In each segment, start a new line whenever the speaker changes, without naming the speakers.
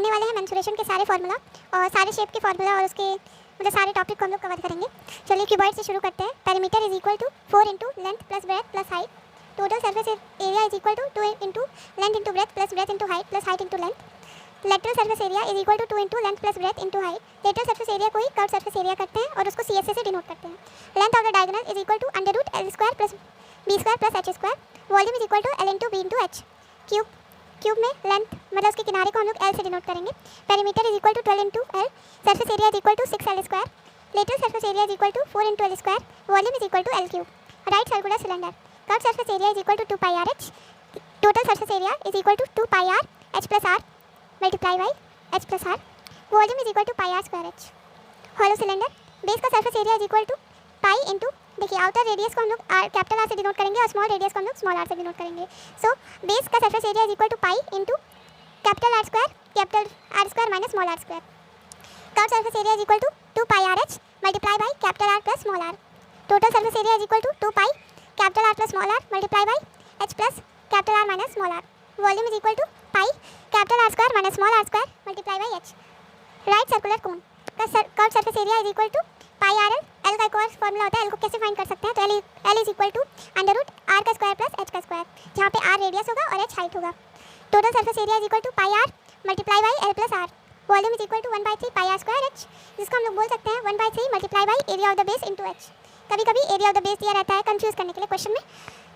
पढ़ने वाले हैं मेंसुरेशन के सारे फार्मूला और सारे शेप के फार्मूला और उसके मतलब सारे टॉपिक को हम लोग कवर करेंगे। चलिए क्यूबॉइड से शुरू करते हैं। Perimeter is equal to 4 into length plus breadth plus height. Total surface area is equal to 2 into length into breadth plus breadth into height plus height into length. Lateral surface area is equal to 2 into length plus breadth into height. Lateral surface area को ही curve surface area करते हैं और उसको CSA से denote करते हैं। Length of the diagonal is equal to under root L square plus B square plus H square. Volume is equal to L into B into H। Cube में length मतलब उसके किनारे को हम लोग L से डिनोट करेंगे। Perimeter is equal to 12 into L। Surface area is equal to 6L square. Lateral surface area is equal to 4 into L square. Volume is equal to L cube. Right circular cylinder. Curve surface area is equal to 2 pi RH। Total surface area is equal to 2 pi R H plus R multiply by H plus R। Volume is equal to pi R square H। Hollow cylinder. Base का surface area is equal to pi into, देखिए outer radius को हम लोग capital R से denote करेंगे और small radius को हम लोग स्मॉल r से डिनोट करेंगे। सो बेस का surface area is equal to pi into capital R square minus small r square. Curve surface area is equal to 2 pi RH multiply by capital R plus small r। Total surface area is equal to 2 pi capital R plus small r multiply by H plus capital R minus small r। Volume is equal to pi capital R square minus small r square multiply by H। Right circular cone का curve surface area is equal to pi RL। L का एक और formula होता है, L को कैसे find कर सकते हैं, तो L is equal to under root R का स्क्वायर प्लस H का स्क्वायर, जहाँ पे R रेडियस होगा और H हाइट होगा। Total surface area is equal to pi R multiply by L plus R। Volume is equal to 1/3 pi R square H, जिसको हम लोग बोल सकते हैं 1/3 multiply by area of the base into H। कभी कभी area of the base दिया रहता है कंफ्यूज करने के लिए क्वेश्चन में,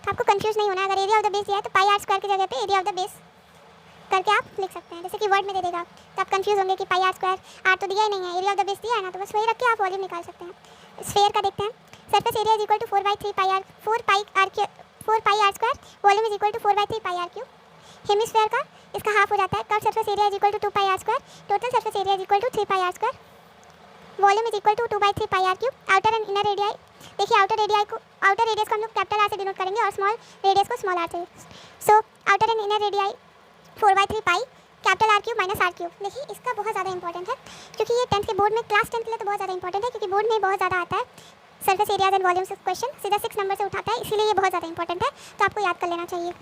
तो आपको कंफ्यूज नहीं होना है। अगर एरिया ऑफ द बेस दिया है तो पाई R स्क्वायर की जगह पे एरिया ऑफ द बेस करके आप लिख सकते हैं। जैसे कि वर्ड में दे देगा तो आप कंफ्यूज होंगे कि पाई R स्क्वायर, R तो दिया ही नहीं है, एरिया ऑफ द बेस दिया है ना, तो बस वही रख के आप वॉल्यूम निकाल सकते हैं। स्फीयर का देखते हैं। Surface area is equal to 4/3 pi R square. Volume is equal to 4/3 pi R cube. Hemisphere का इसका हाफ हो जाता है। Curve surface area is equal to 2 pi R square. Total surface area is equal to 3 pi R square. Volume is equal to 2/3 pi R cube. Outer and inner radii, देखिए outer radius को हम लोग capital R से denote करेंगे और small radius को small r से। So outer and inner radii 4/3 pi capital R cube minus R cube. देखिए इसका बहुत ज़्यादा इंपॉर्टेंट है क्योंकि ये 10th के बोर्ड में, क्लास 10 के लिए तो बहुत ज़्यादा इंपॉर्टेंट है क्योंकि बोर्ड में बहुत ज़्यादा आता है surface areas and volumes question, सीधा 6 नंबर से उठाता है, इसीलिए ये बहुत ज़्यादा इंपॉर्टेंट है, तो आपको याद कर लेना चाहिए।